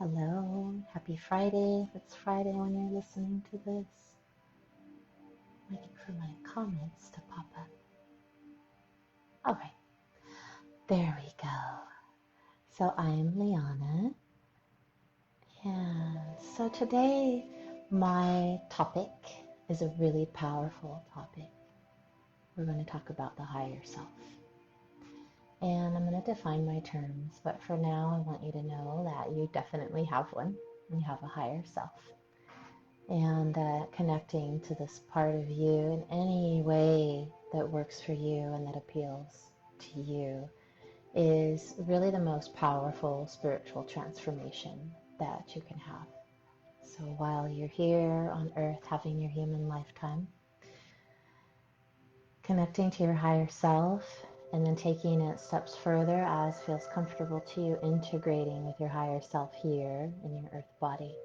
Hello, happy Friday. If it's Friday when you're listening to this, waiting for my comments to pop up. All right, there we go. So I'm Liana, and so today my topic is a really powerful topic. We're going to talk about the higher self. And I'm going to define my terms, but for now I want you to know that you definitely have one. You have a higher self. And connecting to this part of you in any way that works for you and that appeals to you is really the most powerful spiritual transformation that you can have. So while you're here on earth having your human lifetime, connecting to your higher self and then taking it steps further as feels comfortable to you, integrating with your higher self here in your earth body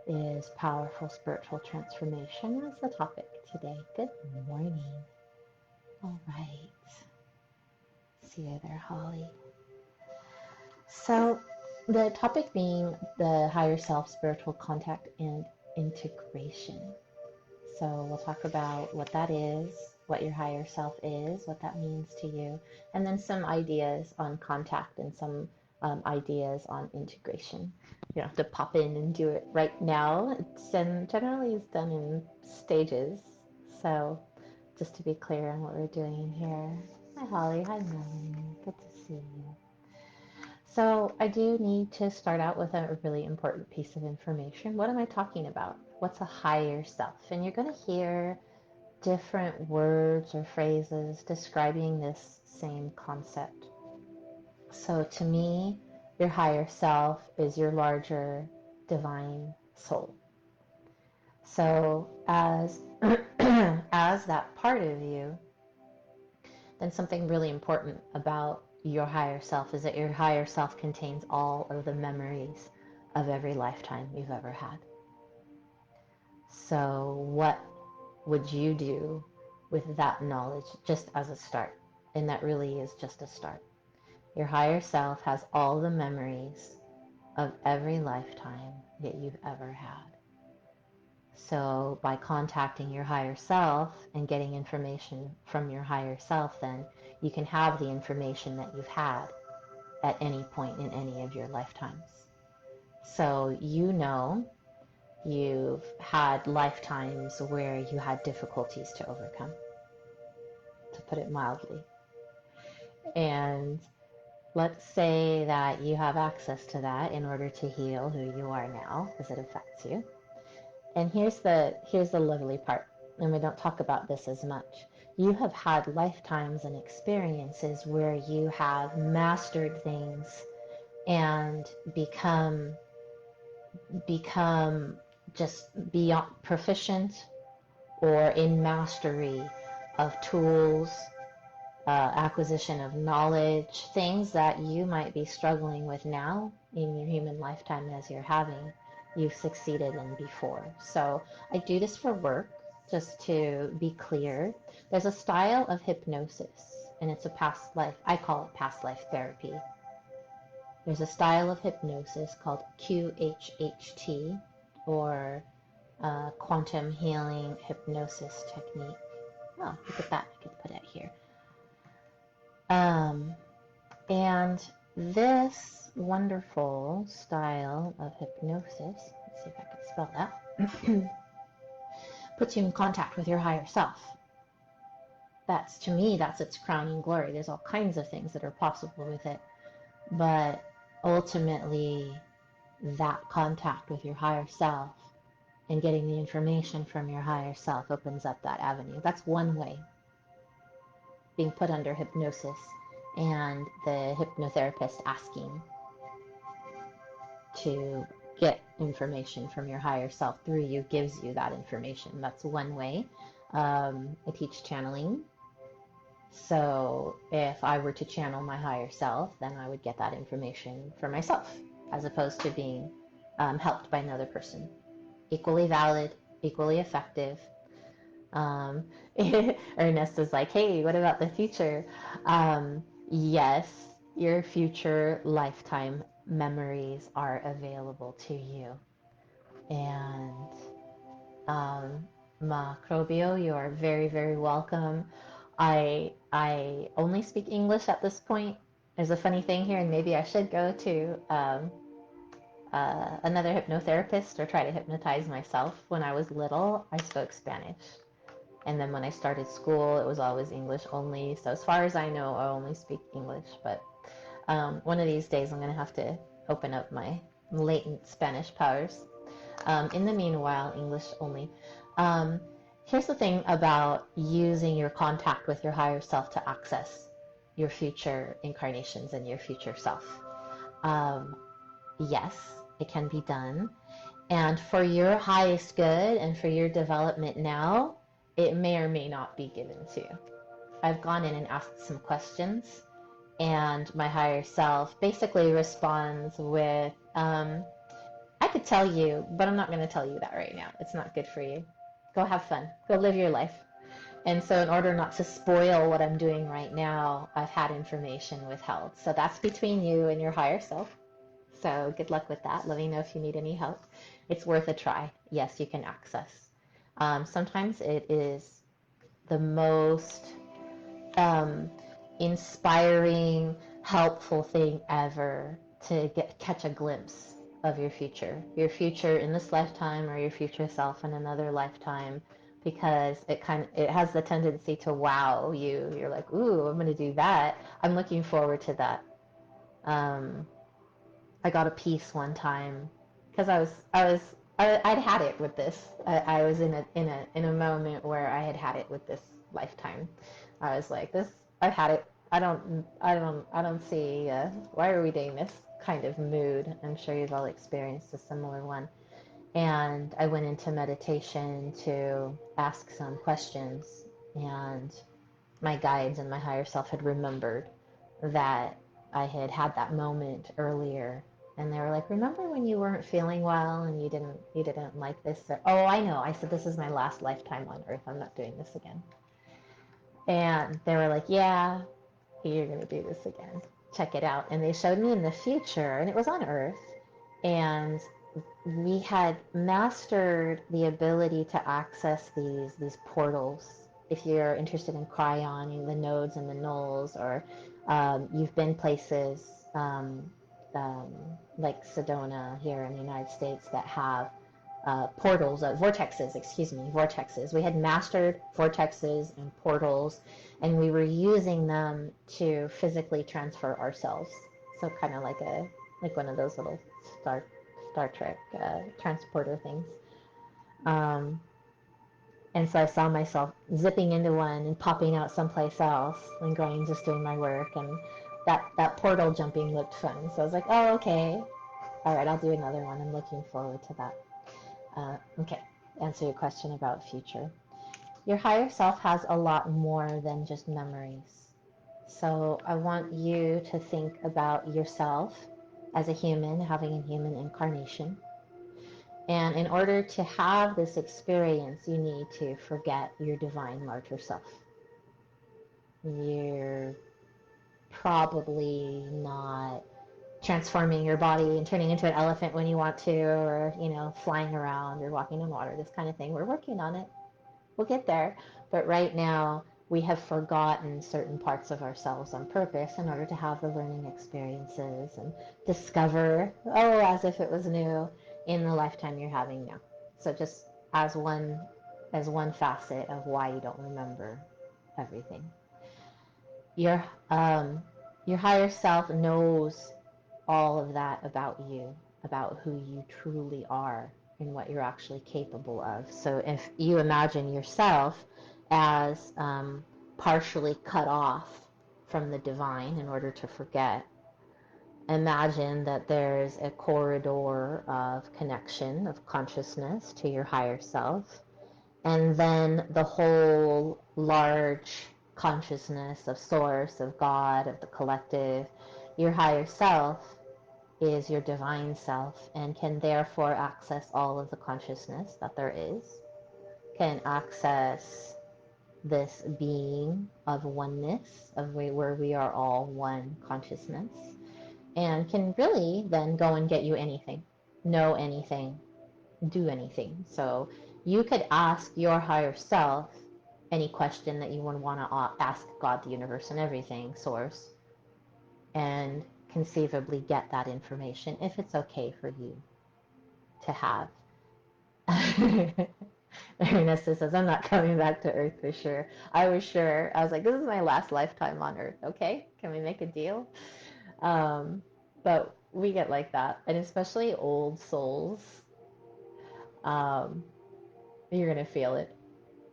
is powerful spiritual transformation as the topic today. Good morning. All right. See you there, Holly. So the topic being the higher self, spiritual contact, and integration. So we'll talk about what that is, what your higher self is, what that means to you, and then some ideas on contact and some ideas on integration. You don't have to pop in and do it right now. Generally is done in stages. So just to be clear on what we're doing here. Hi Holly, hi Melanie, good to see you. So I do need to start out with a really important piece of information. What am I talking about? What's a higher self? And you're going to hear different words or phrases describing this same concept. So to me, your higher self is your larger divine soul. So as as that part of you, then something really important about your higher self is that your higher self contains all of the memories of every lifetime you've ever had. So what would you do with that knowledge just as a start? And that really is just a start. Your higher self has all the memories of every lifetime that you've ever had. So by contacting your higher self and getting information from your higher self, then you can have the information that you've had at any point in any of your lifetimes. So you know you've had lifetimes where you had difficulties to overcome, to put it mildly. And let's say that you have access to that in order to heal who you are now as it affects you. And here's the lovely part, and we don't talk about this as much. You have had lifetimes and experiences where you have mastered things and become just beyond proficient or in mastery of tools, acquisition of knowledge, things that you might be struggling with now in your human lifetime as you're having, you've succeeded in before. So I do this for work, just to be clear. There's a style of hypnosis, and it's a past life, I call it past life therapy. There's a style of hypnosis called QHHT, or quantum healing hypnosis technique. Oh, look at that, I could put it here. And this wonderful style of hypnosis, let's see if I can spell that, puts you in contact with your higher self. That's, to me, that's its crowning glory. There's all kinds of things that are possible with it, but ultimately that contact with your higher self and getting the information from your higher self opens up that avenue. That's one way, being put under hypnosis and the hypnotherapist asking to get information from your higher self through you gives you that information. That's one way. I teach channeling. So if I were to channel my higher self, then I would get that information for myself as opposed to being helped by another person. Equally valid, equally effective. Ernest is like, hey, what about the future? Yes, your future lifetime memories are available to you. And Macrobio, you are very, very welcome. I only speak English at this point. There's a funny thing here, and maybe I should go to another hypnotherapist or try to hypnotize myself. When I was little, I spoke Spanish. And then when I started school, it was always English only. So as far as I know, I only speak English. But one of these days, I'm going to have to open up my latent Spanish powers. In the meanwhile, English only. Um, Here's the thing about using your contact with your higher self to access your future incarnations and your future self. Um, yes, it can be done. And for your highest good and for your development now, it may or may not be given to you. I've gone in and asked some questions, and my higher self basically responds with, I could tell you, but I'm not going to tell you that right now. It's not good for you. Go have fun. Go live your life. And so in order not to spoil what I'm doing right now, I've had information withheld. So that's between you and your higher self. So good luck with that. Let me know if you need any help. It's worth a try. Yes, you can access. Sometimes it is the most um, inspiring, helpful thing ever to catch a glimpse of your future in this lifetime or your future self in another lifetime, because it has the tendency to wow you. You're like, ooh, I'm going to do that. I'm looking forward to that. I got a piece one time because I'd had it with this. I was in a moment where I had it with this lifetime. I was like, this, I've had it. I don't see why are we doing this kind of mood. I'm sure you've all experienced a similar one. And I went into meditation to ask some questions, and my guides and my higher self had remembered that I had that moment earlier, and they were like, "Remember when you weren't feeling well and you didn't like this?" Oh, I know. I said, "This is my last lifetime on Earth. I'm not doing this again." And they were like, "Yeah, you're gonna do this again. Check it out." And they showed me in the future, and it was on Earth, and we had mastered the ability to access these portals. If you're interested in cryoning, the nodes and the nulls, or you've been places um, like Sedona here in the United States that have portals, vortexes. We had mastered vortexes and portals, and we were using them to physically transfer ourselves. So kind of like one of those little Star Trek transporter things. Um, and so I saw myself zipping into one and popping out someplace else and going just doing my work. And that portal jumping looked fun. So I was like, oh, okay. All right, I'll do another one. I'm looking forward to that. Okay, answer your question about future. Your higher self has a lot more than just memories. So I want you to think about yourself as a human, having a human incarnation. And in order to have this experience, you need to forget your divine larger self. You're probably not transforming your body and turning into an elephant when you want to, or, flying around or walking in water, this kind of thing. We're working on it. We'll get there. But right now, we have forgotten certain parts of ourselves on purpose in order to have the learning experiences and discover, as if it was new, in the lifetime you're having now. So just as one facet of why you don't remember everything. Your your higher self knows all of that about you, about who you truly are and what you're actually capable of. So if you imagine yourself as partially cut off from the divine in order to forget, imagine that there's a corridor of connection, of consciousness to your higher self, and then the whole large consciousness of source, of God, of the collective. Your higher self is your divine self and can therefore access all of the consciousness that there is, can access this being of oneness, of where we are all one consciousness, and can really then go and get you anything, know anything, do anything. So you could ask your higher self any question that you would want to ask God, the universe, and everything, source, and conceivably get that information if it's okay for you to have. Ernesta says, I'm not coming back to Earth for sure. I was sure. I was like, this is my last lifetime on Earth. Okay, can we make a deal? But we get like that. And especially old souls, um, you're going to feel it.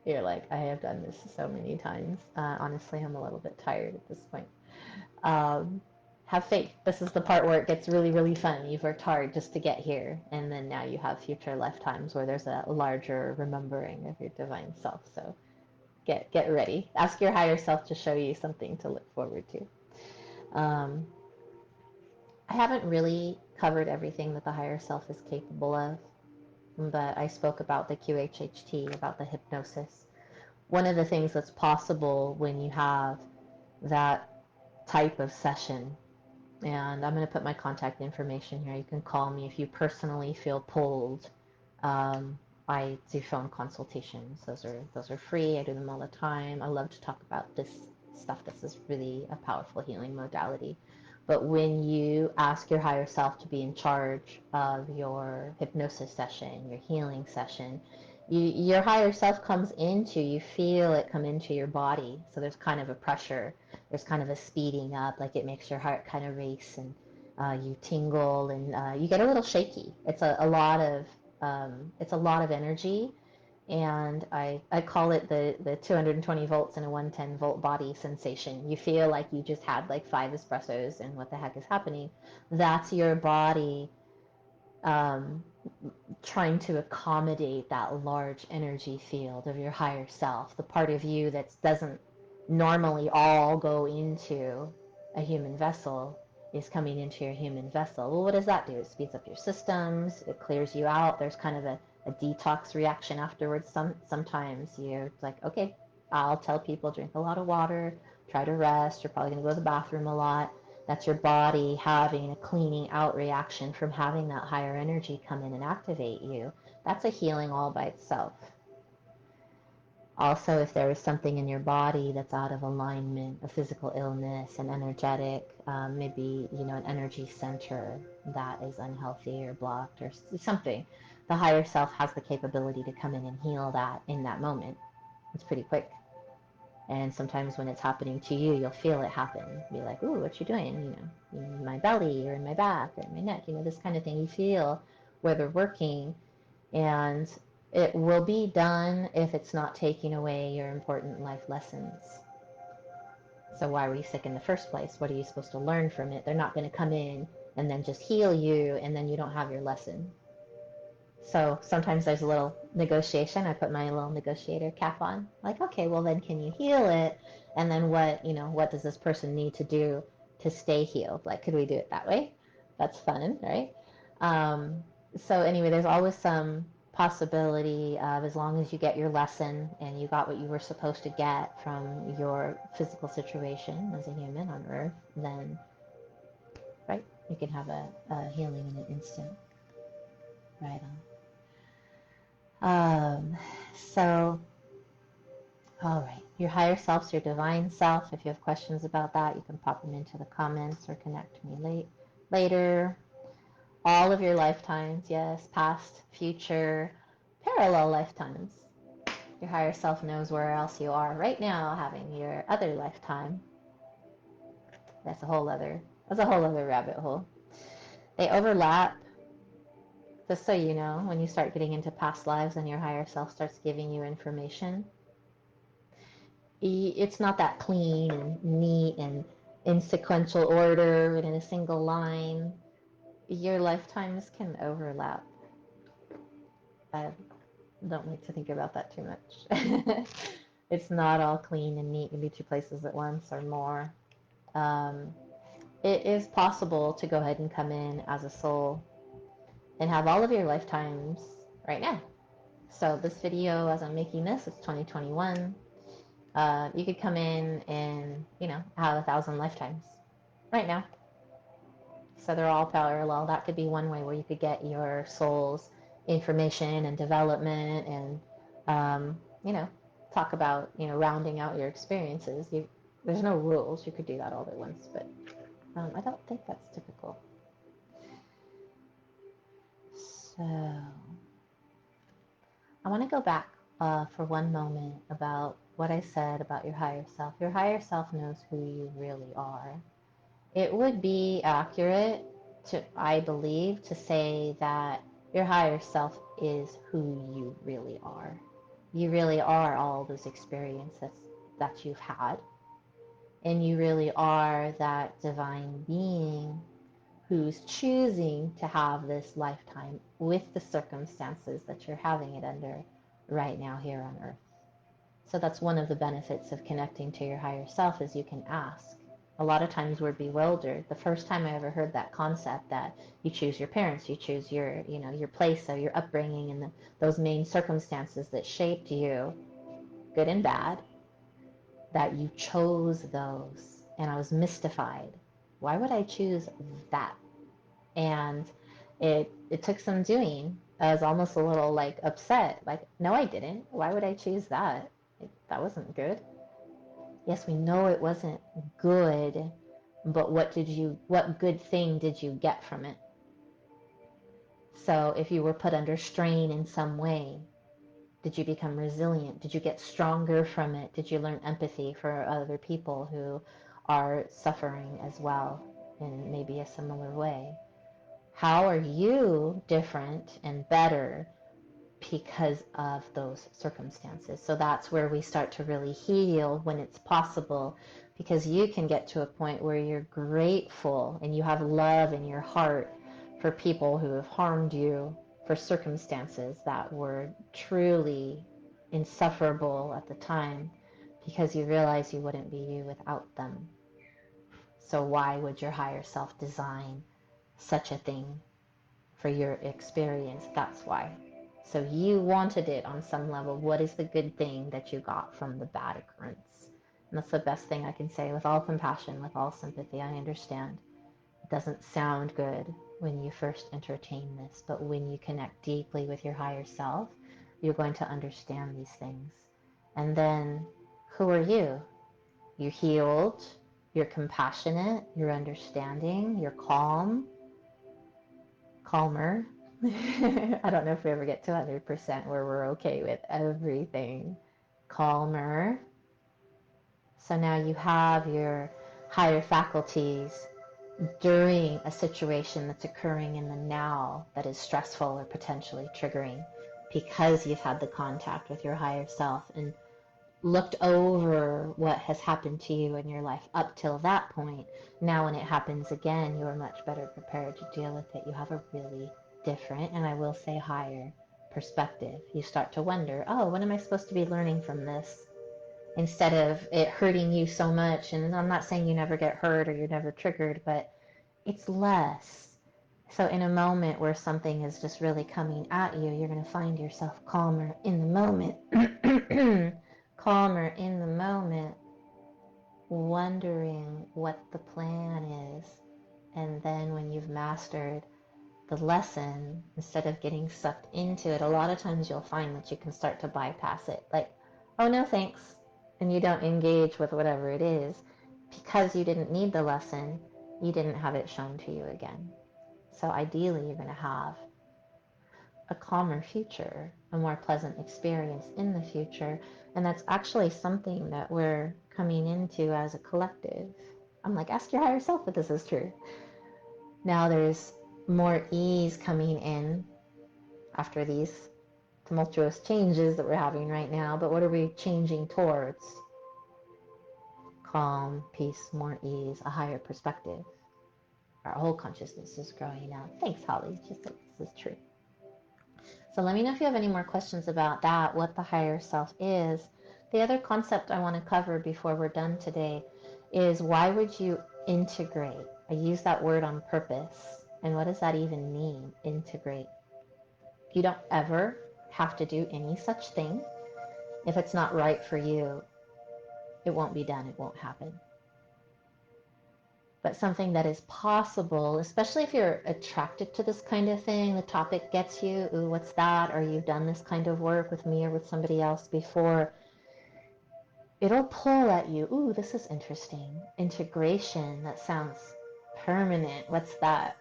You're like, I have done this so many times. Honestly, I'm a little bit tired at this point. Um, have faith. This is the part where it gets really, really fun. You've worked hard just to get here, and then now you have future lifetimes where there's a larger remembering of your divine self. So get ready. Ask your higher self to show you something to look forward to. Um, I haven't really covered everything that the higher self is capable of, but I spoke about the QHHT, about the hypnosis. One of the things that's possible when you have that type of session, and I'm going to put my contact information here. You can call me if you personally feel pulled. I do phone consultations. Those are free. I do them all the time. I love to talk about this stuff. This is really a powerful healing modality. But when you ask your higher self to be in charge of your hypnosis session, your healing session, your higher self comes into, you feel it come into your body. So there's kind of a pressure, there's kind of a speeding up, like it makes your heart kind of race, and you tingle, and you get a little shaky. It's a lot of it's a lot of energy, and I call it the 220 volts in a 110 volt body sensation. You feel like you just had like 5 espressos, and what the heck is happening? That's your body um, trying to accommodate that large energy field of your higher self, the part of you that doesn't normally all go into a human vessel is coming into your human vessel. Well, what does that do? It speeds up your systems, it clears you out. There's kind of a detox reaction afterwards. Sometimes you're like, okay, I'll tell people drink a lot of water, try to rest, you're probably going to go to the bathroom a lot. That's your body having a cleaning out reaction from having that higher energy come in and activate you. That's a healing all by itself. Also, if there is something in your body that's out of alignment, a physical illness, an energetic, maybe an energy center that is unhealthy or blocked or something, the higher self has the capability to come in and heal that in that moment. It's pretty quick. And sometimes when it's happening to you, you'll feel it happen. Be like, ooh, what you doing? In my belly or in my back or in my neck, this kind of thing. You feel where they're working, and it will be done if it's not taking away your important life lessons. So why were you sick in the first place? What are you supposed to learn from it? They're not going to come in and then just heal you, and then you don't have your lesson. So sometimes there's a little negotiation. I put my little negotiator cap on. Like, okay, well then can you heal it? And then what does this person need to do to stay healed? Like, could we do it that way? That's fun, right? So anyway, there's always some possibility of, as long as you get your lesson and you got what you were supposed to get from your physical situation as a human on Earth, then, right, you can have a healing in an instant. Right on. So, all right, your higher self's your divine self. If you have questions about that, you can pop them into the comments or connect to me later. All of your lifetimes, yes, past, future, parallel lifetimes. Your higher self knows where else you are right now, having your other lifetime. That's a whole other rabbit hole. They overlap. Just so you know, when you start getting into past lives and your higher self starts giving you information, it's not that clean and neat and in sequential order and in a single line. Your lifetimes can overlap. I don't like to think about that too much. It's not all clean and neat. You can be 2 places at once or more. It is possible to go ahead and come in as a soul and have all of your lifetimes right now. So this video, as I'm making this, it's 2021. You could come in and, have 1,000 lifetimes right now. So they're all parallel. That could be one way where you could get your soul's information and development and, you know, talk about, you know, rounding out your experiences. There's no rules. You could do that all at once, but I don't think that's typical. So I want to go back for one moment about what I said about your higher self. Your higher self knows who you really are. It would be accurate to, I believe, to say that your higher self is who you really are. You really are all those experiences that you've had. And you really are that divine being who's choosing to have this lifetime with the circumstances that you're having it under right now here on earth. So that's one of the benefits of connecting to your higher self is you can ask. A lot of times we're bewildered. The first time I ever heard that concept that you choose your parents, you choose your, you know, your place or your upbringing and those main circumstances that shaped you, good and bad, that you chose those. And I was mystified. Why would I choose that? And it took some doing. I was almost a little like upset. Like, no, I didn't. Why would I choose that? That wasn't good. Yes, we know it wasn't good, but what good thing did you get from it? So if you were put under strain in some way, did you become resilient? Did you get stronger from it? Did you learn empathy for other people who are suffering as well in maybe a similar way? How are you different and better because of those circumstances? So that's where we start to really heal when it's possible, because you can get to a point where you're grateful and you have love in your heart for people who have harmed you, for circumstances that were truly insufferable at the time, because you realize you wouldn't be you without them. So why would your higher self design such a thing for your experience? That's why. So you wanted it on some level. What is the good thing that you got from the bad occurrence? And that's the best thing I can say with all compassion, with all sympathy. I understand. It doesn't sound good when you first entertain this, but when you connect deeply with your higher self, you're going to understand these things. And then, who are you? You're healed, you're compassionate, you're understanding, you're calmer. I don't know if we ever get to 100% where we're okay with everything. Calmer. So now you have your higher faculties during a situation that's occurring in the now that is stressful or potentially triggering, because you've had the contact with your higher self and looked over what has happened to you in your life up till that point. Now when it happens again, you are much better prepared to deal with it. You have a really different, and I will say higher, perspective. You start to wonder, oh, what am I supposed to be learning from this? Instead of it hurting you so much, and I'm not saying you never get hurt or you're never triggered, but it's less. So in a moment where something is just really coming at you, you're going to find yourself calmer in the moment. Calmer in the moment, wondering what the plan is. And then when you've mastered the lesson, instead of getting sucked into it, a lot of times you'll find that you can start to bypass it. Like, oh, no, thanks. And you don't engage with whatever it is because you didn't need the lesson. You didn't have it shown to you again. So ideally, you're going to have a calmer future, a more pleasant experience in the future. And that's actually something that we're coming into as a collective. I'm like, ask your higher self if this is true. Now there's more ease coming in after these tumultuous changes that we're having right now. But what are we changing towards? Calm, peace, more ease, a higher perspective. Our whole consciousness is growing out. Thanks, Holly. Just like this is true. So let me know if you have any more questions about that, what the higher self is. The other concept I want to cover before we're done today is, why would you integrate? I use that word on purpose. And what does that even mean, integrate? You don't ever have to do any such thing. If it's not right for you, it won't be done. It won't happen. but something that is possible, especially if you're attracted to this kind of thing. The topic gets you, ooh, what's that? Or you've done this kind of work with me or with somebody else before. It'll pull at you, ooh, this is interesting. Integration, that sounds permanent. What's that?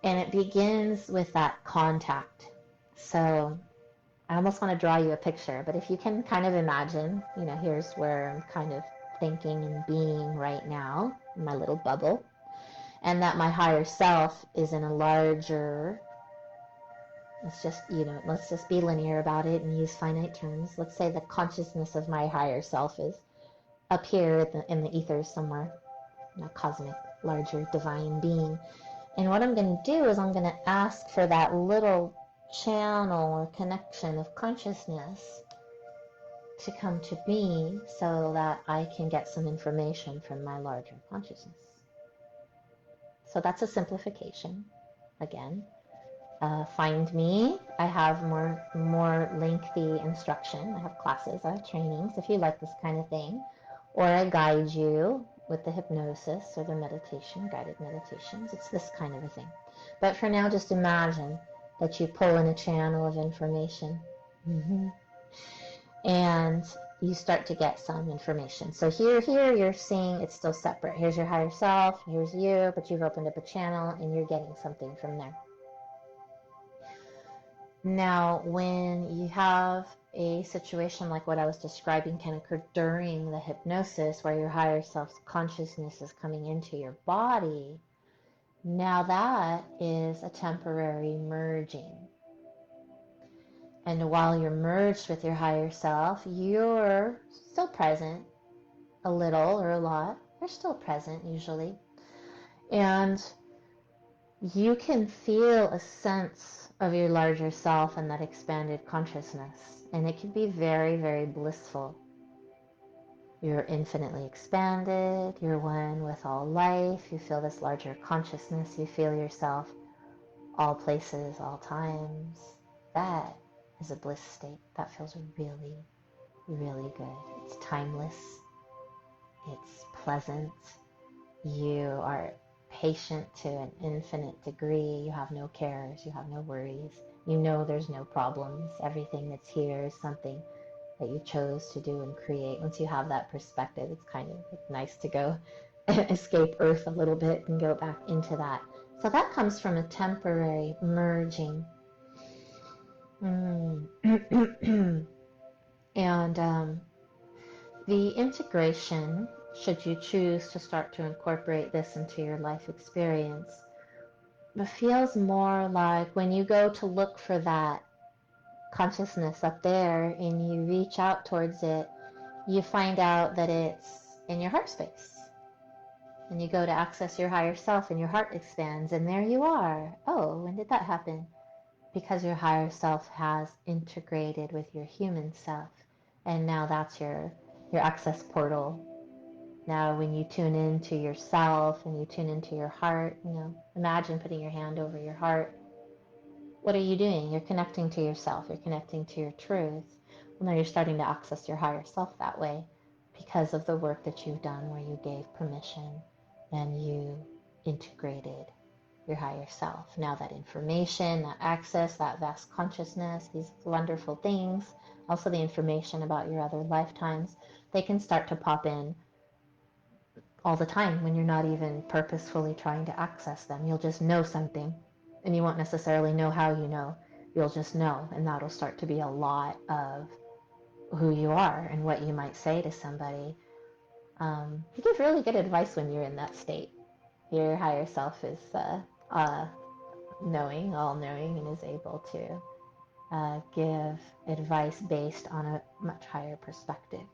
And it begins with that contact. So I almost want to draw you a picture, but if you can kind of imagine, here's where I'm kind of thinking and being right now in my little bubble, and that my higher self is in a larger, let's just be linear about it and use finite terms. Let's say the consciousness of my higher self is up here in the ethers somewhere, a cosmic, larger, divine being. And what I'm going to do is I'm going to ask for that little channel or connection of consciousness to come to me so that I can get some information from my larger consciousness. So that's a simplification. Again, find me. I have more lengthy instruction. I have classes, I have trainings if you like this kind of thing. Or I guide you with the hypnosis or the meditation, guided meditations. It's this kind of a thing. But for now, just imagine that you pull in a channel of information. And you start to get some information. So here you're seeing it's still separate. Here's your higher self, here's you, but you've opened up a channel and you're getting something from there. Now, when you have a situation like what I was describing can occur during the hypnosis where your higher self's consciousness is coming into your body, now that is a temporary merging. And while you're merged with your higher self, you're still present, a little or a lot. You're still present usually. And you can feel a sense of your larger self and that expanded consciousness. And it can be very, very blissful. You're infinitely expanded. You're one with all life. You feel this larger consciousness. You feel yourself all places, all times. That is a bliss state. That feels really, really good. It's timeless. It's pleasant. You are patient to an infinite degree. You have no cares. You have no worries. You know there's no problems. Everything that's here is something that you chose to do and create. Once you have that perspective, it's kind of nice to go escape Earth a little bit and go back into that. So that comes from a temporary merging. And the integration, should you choose to start to incorporate this into your life experience, it feels more like when you go to look for that consciousness up there and you reach out towards it, you find out that it's in your heart space. And you go to access your higher self and your heart expands and there you are. Oh, when did that happen? Because your higher self has integrated with your human self. And now that's your access portal. Now when you tune into yourself and you tune into your heart, imagine putting your hand over your heart. What are you doing? You're connecting to yourself. You're connecting to your truth. Well, now you're starting to access your higher self that way because of the work that you've done where you gave permission and you integrated your higher self. Now that information, that access, that vast consciousness, these wonderful things, also the information about your other lifetimes, they can start to pop in all the time when you're not even purposefully trying to access them. You'll just know something, and you won't necessarily know how you know. You'll just know, and that'll start to be a lot of who you are and what you might say to somebody. You give really good advice when you're in that state. Your higher self is knowing, all-knowing, and is able to give advice based on a much higher perspective,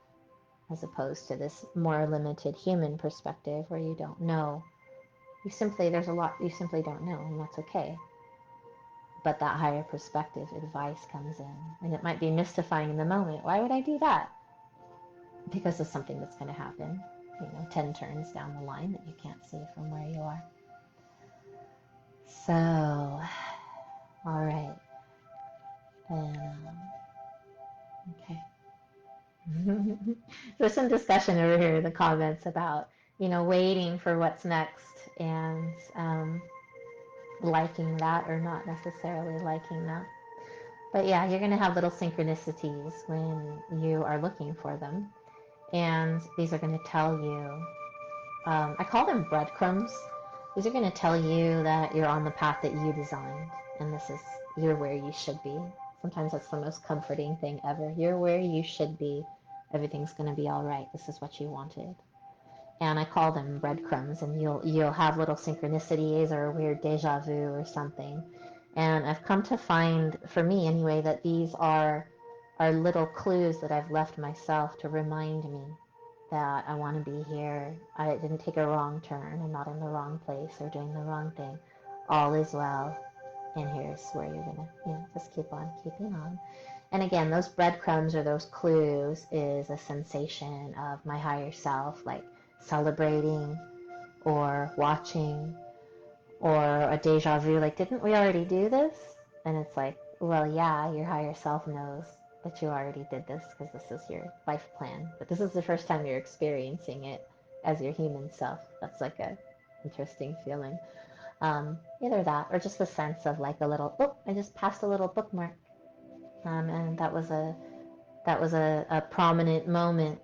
as opposed to this more limited human perspective where you don't know. There's a lot you simply don't know, and that's okay. But that higher perspective advice comes in, and it might be mystifying in the moment. Why would I do that? Because of something that's going to happen, 10 turns down the line that you can't see from where you are. So, all right. Okay. There's some discussion over here in the comments about, waiting for what's next and liking that or not necessarily liking that. But yeah, you're going to have little synchronicities when you are looking for them. And these are going to tell you, I call them breadcrumbs. These are going to tell you that you're on the path that you designed, and you're where you should be. Sometimes that's the most comforting thing ever. You're where you should be. Everything's going to be all right. This is what you wanted. And I call them breadcrumbs, and you'll have little synchronicities or a weird deja vu or something. And I've come to find, for me anyway, that these are little clues that I've left myself to remind me that I want to be here. I didn't take a wrong turn. I'm not in the wrong place or doing the wrong thing. All is well, and here's where you're gonna, just keep on keeping on. And again, those breadcrumbs or those clues is a sensation of my higher self, like celebrating or watching, or a deja vu, like, didn't we already do this? And it's like, well, yeah, your higher self knows that you already did this because this is your life plan. But this is the first time you're experiencing it as your human self. That's like a interesting feeling. Either that or just the sense of like a little, oh, I just passed a little bookmark. And that was a prominent moment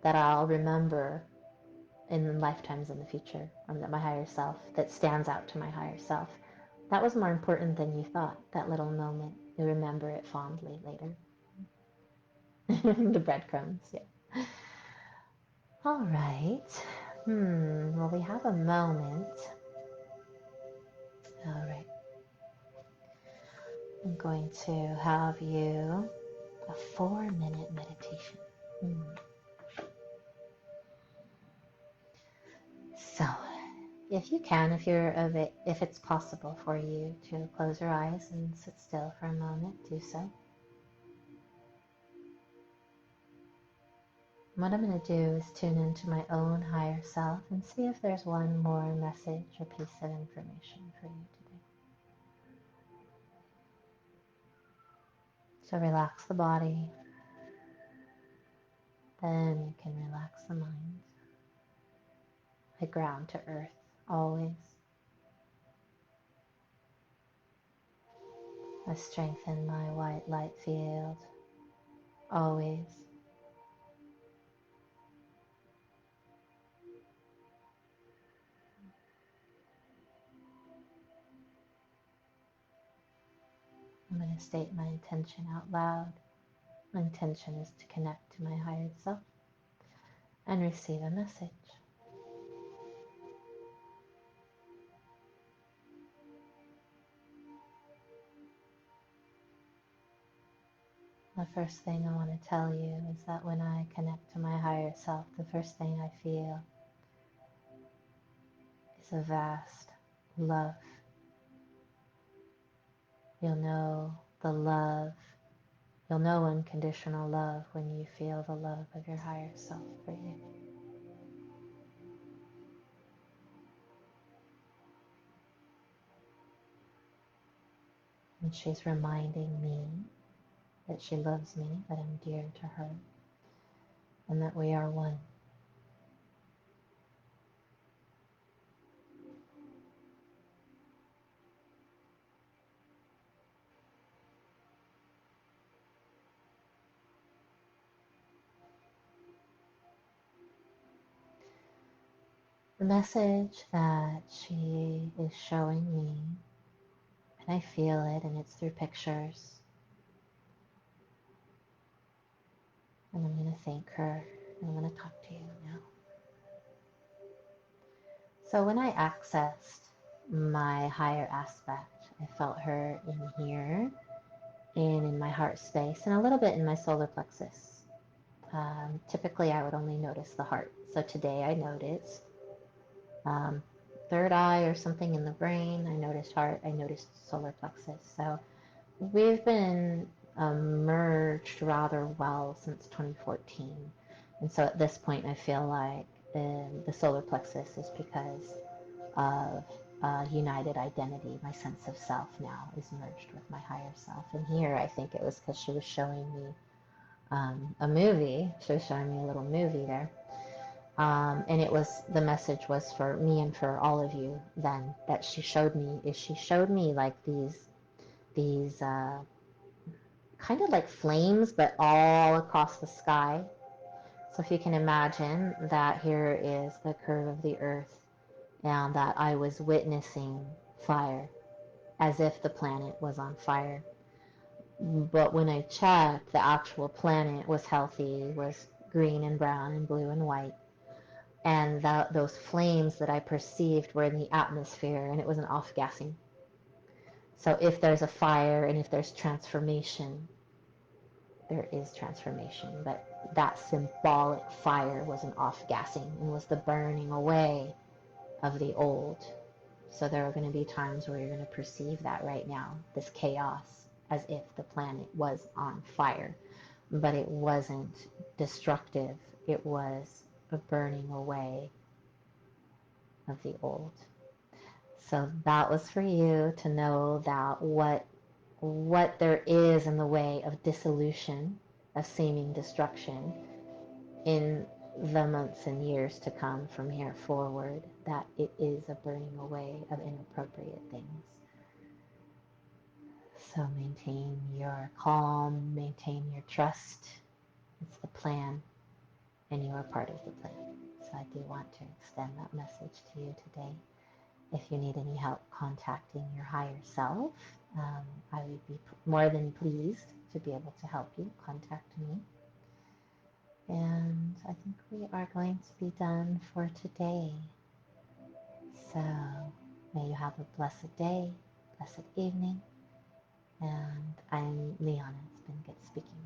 that I'll remember in lifetimes in the future, or that my higher self, that stands out to my higher self. That was more important than you thought, that little moment. You remember it fondly later. The breadcrumbs, yeah. All right. Well, we have a moment. All right. I'm going to have you a 4-minute meditation. So, if you can, if it's possible for you to close your eyes and sit still for a moment, do so. What I'm going to do is tune into my own higher self and see if there's one more message or piece of information for you today. So relax the body, then you can relax the mind. I ground to earth always. I strengthen my white light field always. I'm going to state my intention out loud. My intention is to connect to my higher self and receive a message. The first thing I want to tell you is that when I connect to my higher self, the first thing I feel is a vast love. You'll know the love. You'll know unconditional love when you feel the love of your higher self for you. And she's reminding me that she loves me, that I'm dear to her, and that we are one. The message that she is showing me, and I feel it, and it's through pictures. And I'm going to thank her, and I'm going to talk to you now. So when I accessed my higher aspect, I felt her in here, and in my heart space, and a little bit in my solar plexus. Typically, I would only notice the heart. So today I noticed third eye or something in the brain. I noticed heart. I noticed solar plexus. So we've been merged rather well since 2014. And so at this point, I feel like the solar plexus is because of united identity. My sense of self now is merged with my higher self. And here, I think it was because she was showing me a movie. She was showing me a little movie there. And the message was for me and for all of you then, that she showed me like these kind of like flames, but all across the sky. So if you can imagine that here is the curve of the earth, and that I was witnessing fire as if the planet was on fire. But when I checked, the actual planet was healthy, was green and brown and blue and white. And those flames that I perceived were in the atmosphere, and it was an off-gassing. So if there's a fire and if there's transformation, there is transformation. But that symbolic fire was an off-gassing and was the burning away of the old. So there are going to be times where you're going to perceive that right now, this chaos, as if the planet was on fire. But it wasn't destructive. It was a burning away of the old. So that was for you to know that what there is in the way of dissolution, of seeming destruction in the months and years to come from here forward, that it is a burning away of inappropriate things. So maintain your calm, maintain your trust. It's the plan, and you are part of the plan. So I do want to extend that message to you today. If you need any help contacting your higher self, I would be more than pleased to be able to help you. Contact me. And I think we are going to be done for today. So may you have a blessed day, blessed evening. And I'm Liana. It's been good speaking